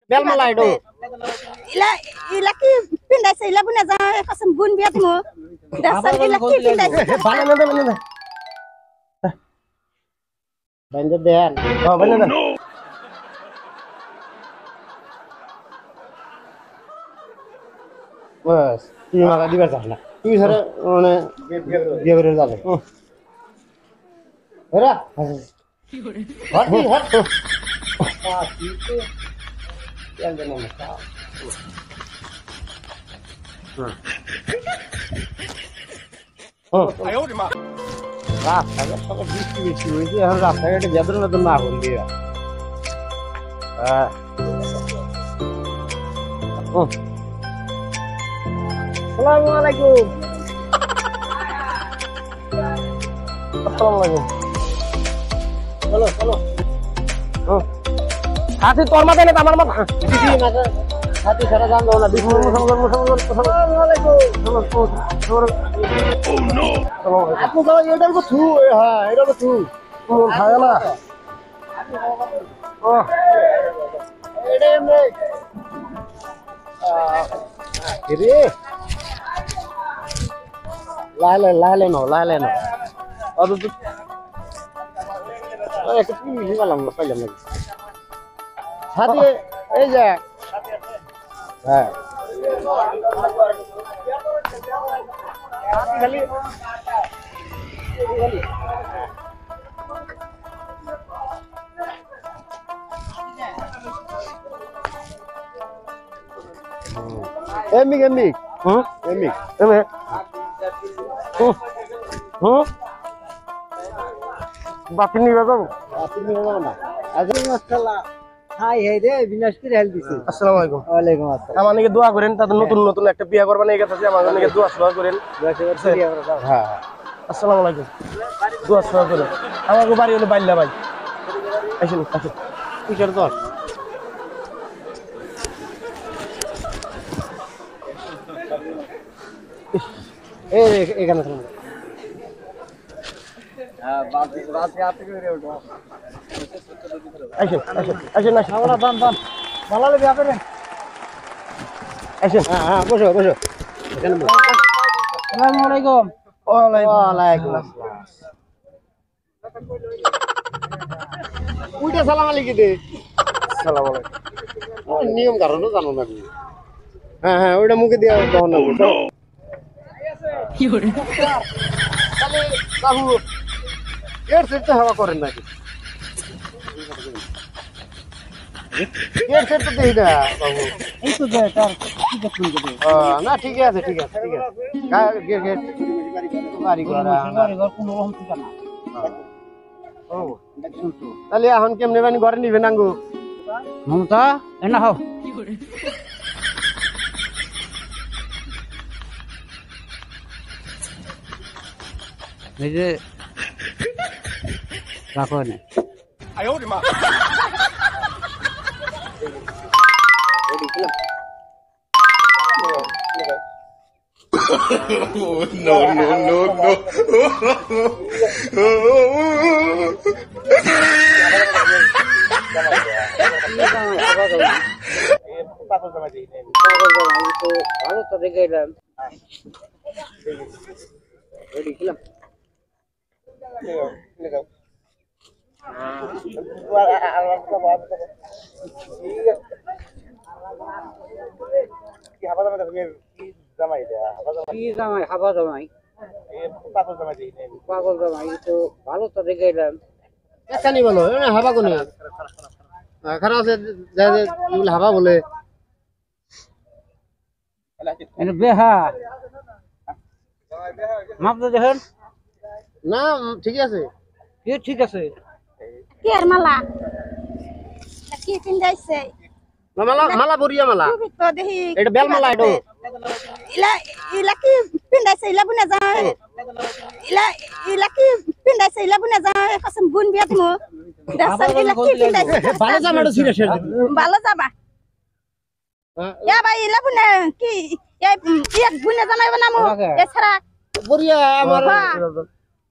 বেলমালা ado ইলা ইলা কি পিন্দাইছে ইলা বুনে যা কসম গুন বিয়াত মো দাসন ইলা কি পিন্দাইছে বালা না বন্ধ দেন ও বন্ধ দেন বাস তুই মারা দিবার চাস না তুই ধরে মানে বিয়ে করে যাবে এরা হট হট রাস্তাঘাট বৃষ্টি বৃষ্টি হয়েছে এখন রাস্তাঘাটে যাদের না তো না বললি আসসালামু আলাইকুম আসসালামু আলাইকুম চলো চলো হাতি তোর মাথায় না আমার মাথা হাতি সারা জান দাও না বিষ্ণু আসসালামু আলাইকুম আপনি তো এটার কো থু হ্যাঁ এটার কো থু কোন খায় না ও এডে মে রে লালে নো অত তো একটা কি হিমালাম না পাইলাম না হাতি এই যে হ্যাঁ খালি এমিক বাকি নিয়ে যাবো না হাই হাই রে বিনাশ করে হেল দিছি আসসালামু আলাইকুম ওয়া আলাইকুম আসসালাম আমাকে দোয়া করেন তাদের নতুন নতুন একটা বিয়া করবেন এই কথা আমাকে দোয়া দোয়া করেন হ্যাঁ আসসালামু আলাইকুম দোয়া দোয়া করেন আমাকে বাড়ি হলো বাইল্লা ভাই আসুন আসুন কিসের দোয়া এখানে বসো আসসালামু আলাইকুম ওয়ালাইকুম উইটা সালাম আলাইকুম দে সালাম আলাইকুম নিয়ম কারণ জানো না হ্যাঁ ওইটা মুখে দিয়ে তখন না কি করে তাহলে বাবু এর সেটা হাওয়া করেন নাকি এর সেটা দেই না বাবু এই তো যায় তার কি দেখুন না ঠিক আছে গাড়ি ঘর কোনো রকম ঠিক না ও তাহলে এখন কেমনে বানি ঘরে নিবেন আঙ্গু মমতা এনা হও কি করে এই যে রাখো না আয়ো রে মা no ভালো তো দেখে এলাম ভালো তো দেখে এলাম বলো হাবা কোনে খারাপ আছে হাবা বলে বেহা মাপদা দেখেন না ঠিক আছে কি ঠিক আছে কি আর মালা কি পিন্দাইছে মালা বরিয়া মালা তো দেখি এটা বেলমালা এডো ইলা কি পিন্দাইছে ইলা বুনে যা ইলা কি পিন্দাইছে ইলা বুনে যা কসম গুন বিয়াত মো দাসন ইলা কি পিন্দাইছে ভালো জামাটো ছিল শের ভালো যাবা ইয়া ভাই ইলা বুনে কি এক বুনে জামাইব না মো এছাড়া বরিয়া আমার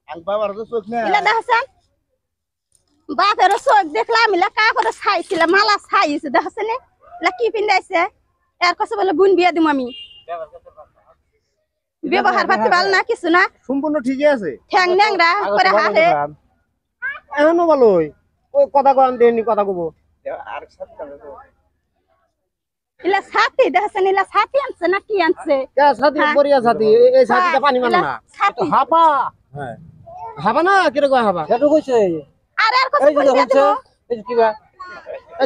আং বাবার তো চোখ না ইলা দাসন বাপের চোখ দেখলাম ইলা কা করে ছাইছিল মালা ছাইছে দাসনে এলা কি পিন্দাইছে এর কাছে বলে বোন বিয়া দিম আমি ব্যবহার পাতি ভালো না কিছু না সম্পূর্ণ ঠিকই আছে ঠ্যাং ন্যাংরা করে হারে এখনো ভালোই ওই কথা কন দেনি কথা কব এলা ছাতি দেখাছেন এলা ছাতি আনছে না কি আনছে কে সাথী হ্যাঁ। বড়িয়া সাথী এই সাথীটা পানি মানে না ছাতি হাপা হ্যাঁ হাপা না কিরে কয় হাপা সেটা কইছে আর এর কাছে বোন বিয়া দিব এই যে কিবা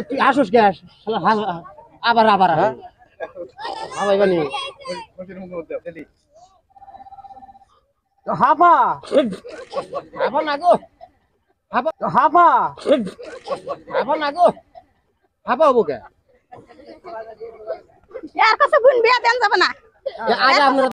তুই আসুস কে আস আবার আবার হাবাই বানি হাপা হাপা না গো হাপা হাপা হাপা না গো হাপা হবো কে এর কাছে বোন বিয়া দেন যাব না আজ আমরা